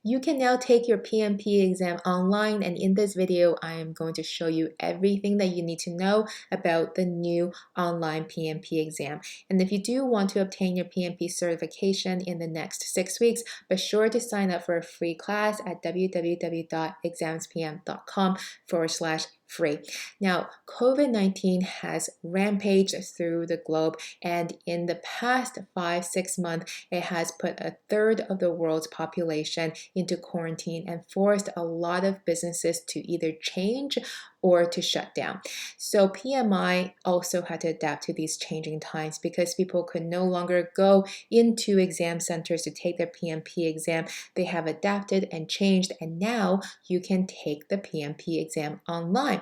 You can now take your PMP exam online, and in this video, I am going to show you everything that you need to know about the new online PMP exam. And if you do want to obtain your PMP certification in the next 6 weeks, be sure to sign up for a free class at www.examspm.com/free. Now, COVID-19 has rampaged through the globe, and in the past 5-6 months, it has put a third of the world's population into quarantine and forced a lot of businesses to either change or to shut down. So PMI also had to adapt to these changing times because people could no longer go into exam centers to take their PMP exam. They have adapted and changed, and now you can take the PMP exam online.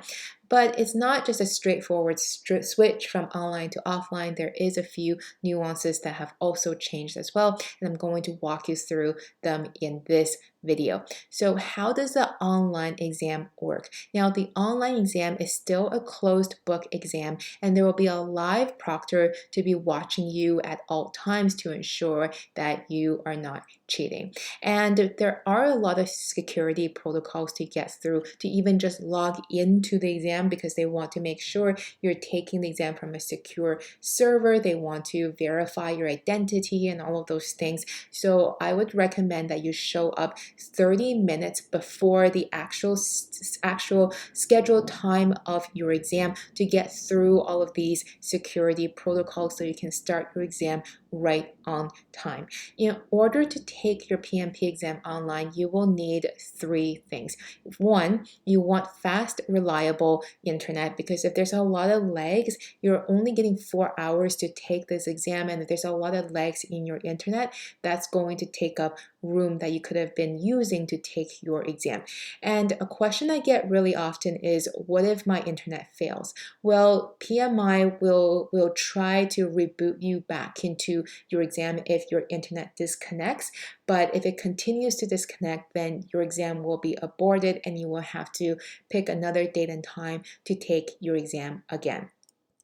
But it's not just a straightforward switch from online to offline. There is a few nuances that have also changed as well, and I'm going to walk you through them in this video. So how does the online exam work? Now, the online exam is still a closed book exam, and there will be a live proctor to be watching you at all times to ensure that you are not cheating. And there are a lot of security protocols to get through to even just log into the exam, because they want to make sure you're taking the exam from a secure server. They want to verify your identity and all of those things. So I would recommend that you show up 30 minutes before the actual scheduled time of your exam to get through all of these security protocols so you can start your exam right on time. In order to take your PMP exam online, you will need 3 things. 1, you want fast, reliable internet, because if there's a lot of lags, you're only getting 4 hours to take this exam, and if there's a lot of lags in your internet, that's going to take up room that you could have been using to take your exam. And a question I get really often is, what if my internet fails? Well, PMI will try to reboot you back into your exam if your internet disconnects, but if it continues to disconnect, then your exam will be aborted and you will have to pick another date and time to take your exam again.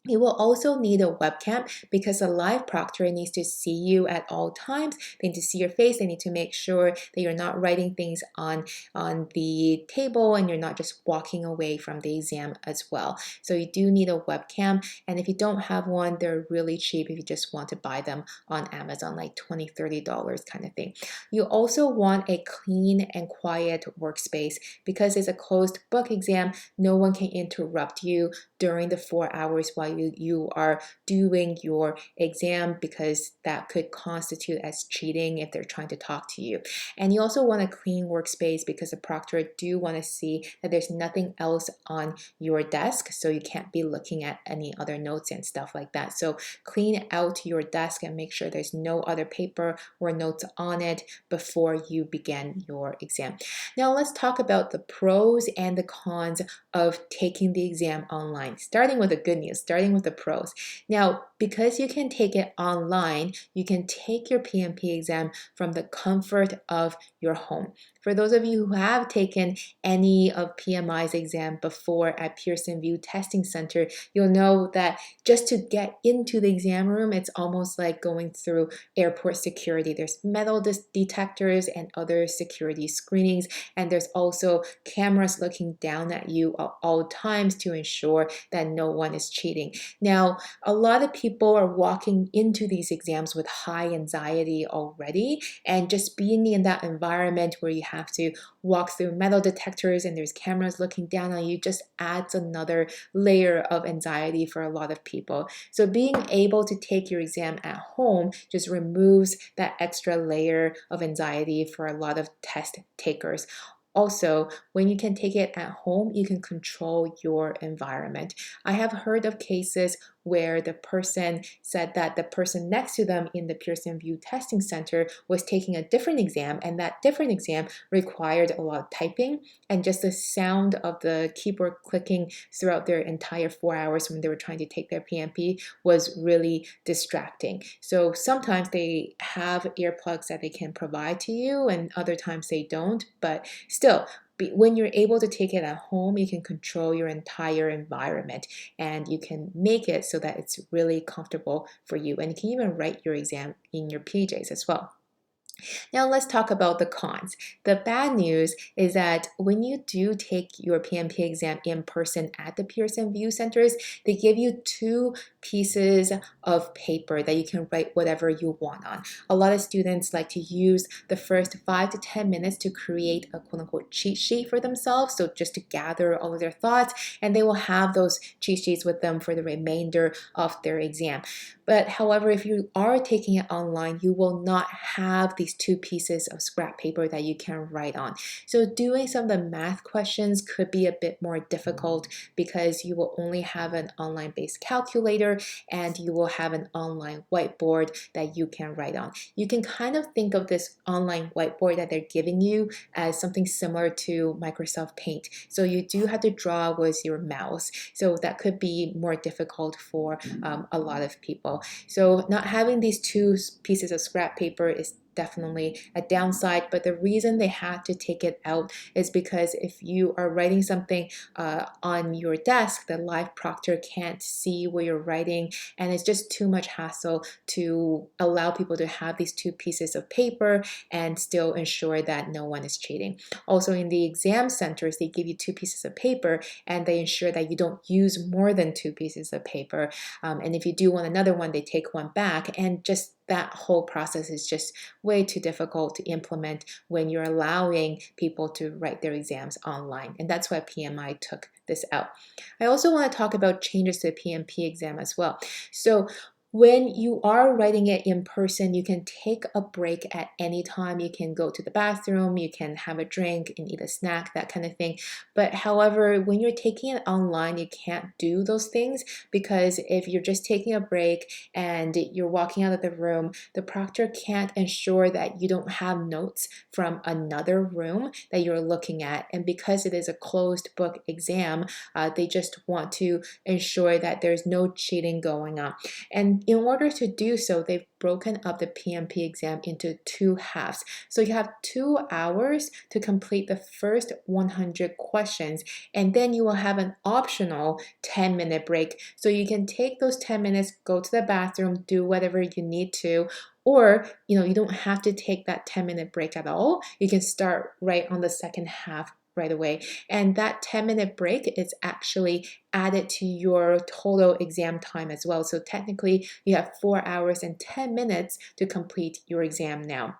You will also need a webcam because a live proctor needs to see you at all times. They need to see your face. They need to make sure that you're not writing things on the table and you're not just walking away from the exam as well. So you do need a webcam, and if you don't have one, they're really cheap if you just want to buy them on Amazon, like $20, $30 kind of thing. You also want a clean and quiet workspace because it's a closed book exam. No one can interrupt you during the 4 hours while you are doing your exam, because that could constitute as cheating if they're trying to talk to you. And you also want a clean workspace because the proctor do want to see that there's nothing else on your desk, so you can't be looking at any other notes and stuff like that. So clean out your desk and make sure there's no other paper or notes on it before you begin your exam. Now let's talk about the pros and the cons of taking the exam online, starting with the good news, starting with the pros. Now, because you can take it online, you can take your PMP exam from the comfort of your home. For those of you who have taken any of PMI's exam before at Pearson VUE Testing Center, you'll know that just to get into the exam room, it's almost like going through airport security. There's metal detectors and other security screenings, and there's also cameras looking down at you at all times to ensure that no one is cheating. Now, a lot of people are walking into these exams with high anxiety already, and just being in that environment where you have to walk through metal detectors and there's cameras looking down on you just adds another layer of anxiety for a lot of people. So being able to take your exam at home just removes that extra layer of anxiety for a lot of test takers. Also, when you can take it at home, you can control your environment. I have heard of cases where the person said that the person next to them in the Pearson VUE Testing Center was taking a different exam, and that different exam required a lot of typing, and just the sound of the keyboard clicking throughout their entire 4 hours when they were trying to take their PMP was really distracting. So sometimes they have earplugs that they can provide to you, and other times they don't, but still, when you're able to take it at home, you can control your entire environment and you can make it so that it's really comfortable for you. And you can even write your exam in your PJs as well. Now let's talk about the cons. The bad news is that when you do take your PMP exam in person at the Pearson VUE centers, they give you two pieces of paper that you can write whatever you want on. A lot of students like to use the first 5 to 10 minutes to create a quote-unquote cheat sheet for themselves, so just to gather all of their thoughts, and they will have those cheat sheets with them for the remainder of their exam. But however, if you are taking it online, you will not have these two pieces of scrap paper that you can write on. So doing some of the math questions could be a bit more difficult because you will only have an online-based calculator and you will have an online whiteboard that you can write on. You can kind of think of this online whiteboard that they're giving you as something similar to Microsoft Paint. So you do have to draw with your mouse. So that could be more difficult for a lot of people. So not having these two pieces of scrap paper is definitely a downside, but the reason they had to take it out is because if you are writing something on your desk, the live proctor can't see what you're writing, and it's just too much hassle to allow people to have these two pieces of paper and still ensure that no one is cheating. Also, in the exam centers, they give you two pieces of paper and they ensure that you don't use more than two pieces of paper, and if you do want another one, they take one back, and just that whole process is just way too difficult to implement when you're allowing people to write their exams online. And that's why PMI took this out. I also want to talk about changes to the PMP exam as well. So when you are writing it in person, you can take a break at any time. You can go to the bathroom, you can have a drink and eat a snack, that kind of thing. But however, when you're taking it online, you can't do those things because if you're just taking a break and you're walking out of the room, the proctor can't ensure that you don't have notes from another room that you're looking at. And because it is a closed book exam, they just want to ensure that there's no cheating going on. And in order to do so, they've broken up the PMP exam into two halves. So you have 2 hours to complete the first 100 questions, and then you will have an optional 10-minute break. So you can take those 10 minutes, go to the bathroom, do whatever you need to, or you don't have to take that 10-minute break at all. You can start right on the second half right away. And that 10-minute break is actually added to your total exam time as well. So technically you have 4 hours and 10 minutes to complete your exam now.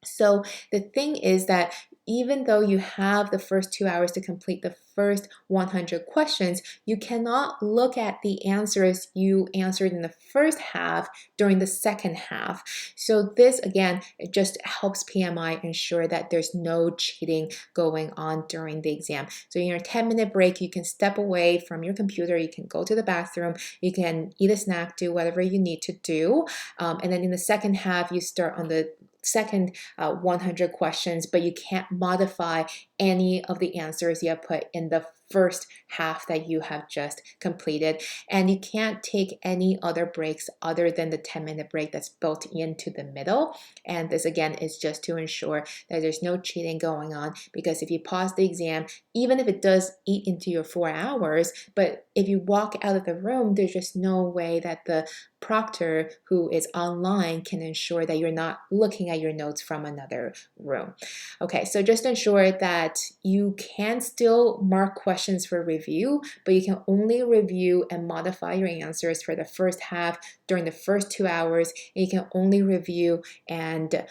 So the thing is that even though you have the first 2 hours to complete the first 100 questions, you cannot look at the answers you answered in the first half during the second half. So this, again, it just helps PMI ensure that there's no cheating going on during the exam. So in your 10-minute break, you can step away from your computer, you can go to the bathroom, you can eat a snack, do whatever you need to do. And then in the second half, you start on the second 100 questions, but you can't modify any of the answers you have put in the first half that you have just completed. And you can't take any other breaks other than the 10-minute break that's built into the middle. And this, again, is just to ensure that there's no cheating going on, because if you pause the exam, even if it does eat into your 4 hours, but if you walk out of the room, there's just no way that the proctor who is online can ensure that you're not looking at your notes from another room. Okay, so just ensure that you can still mark questions for review, but you can only review and modify your answers for the first half during the first 2 hours, and you can only review and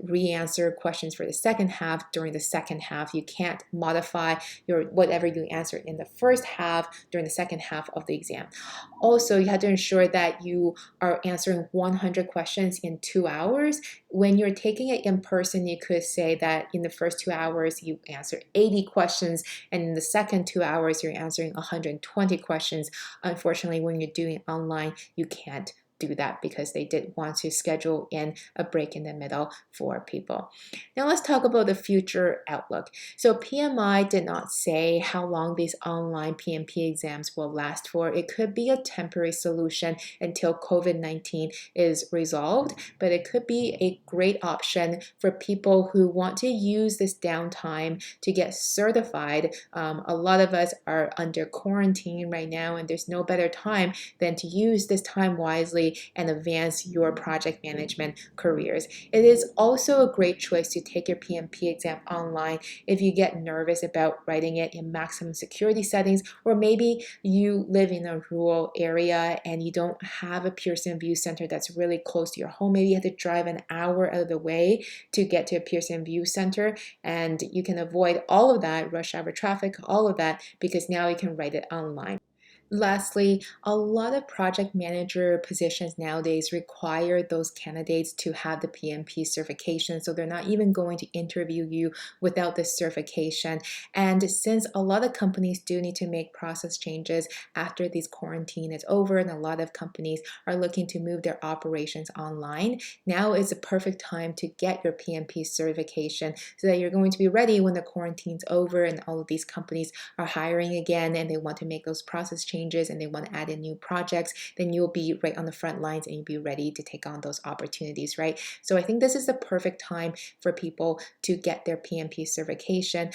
re-answer questions for the second half during the second half. You can't modify your whatever you answered in the first half during the second half of the exam. Also, you have to ensure that you are answering 100 questions in 2 hours. When you're taking it in person, you could say that in the first 2 hours, you answer 80 questions, and in the second 2 hours, you're answering 120 questions. Unfortunately, when you're doing it online, you can't do that because they did want to schedule in a break in the middle for people. Now let's talk about the future outlook. So PMI did not say how long these online PMP exams will last for. It could be a temporary solution until COVID-19 is resolved, but it could be a great option for people who want to use this downtime to get certified. A lot of us are under quarantine right now, and there's no better time than to use this time wisely accelerate and advance your project management careers. It is also a great choice to take your PMP exam online if you get nervous about writing it in maximum security settings, or maybe you live in a rural area and you don't have a Pearson VUE center that's really close to your home. Maybe you have to drive an hour out of the way to get to a Pearson VUE center, and you can avoid all of that, rush hour traffic, all of that, because now you can write it online. Lastly, a lot of project manager positions nowadays require those candidates to have the PMP certification, so they're not even going to interview you without the certification. And since a lot of companies do need to make process changes after this quarantine is over, and a lot of companies are looking to move their operations online, now is the perfect time to get your PMP certification so that you're going to be ready when the quarantine's over and all of these companies are hiring again and they want to make those process changes and they want to add in new projects. Then you'll be right on the front lines and you'll be ready to take on those opportunities, right? So I think this is the perfect time for people to get their PMP certification.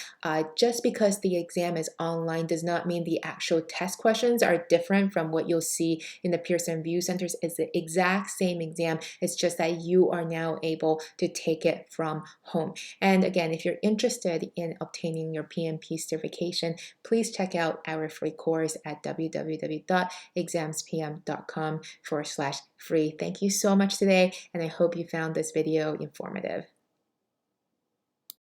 Just because the exam is online does not mean the actual test questions are different from what you'll see in the Pearson VUE centers. It's the exact same exam. It's just that you are now able to take it from home. And again, if you're interested in obtaining your PMP certification, please check out our free course at www.examspm.com/free. Thank you so much today, and I hope you found this video informative.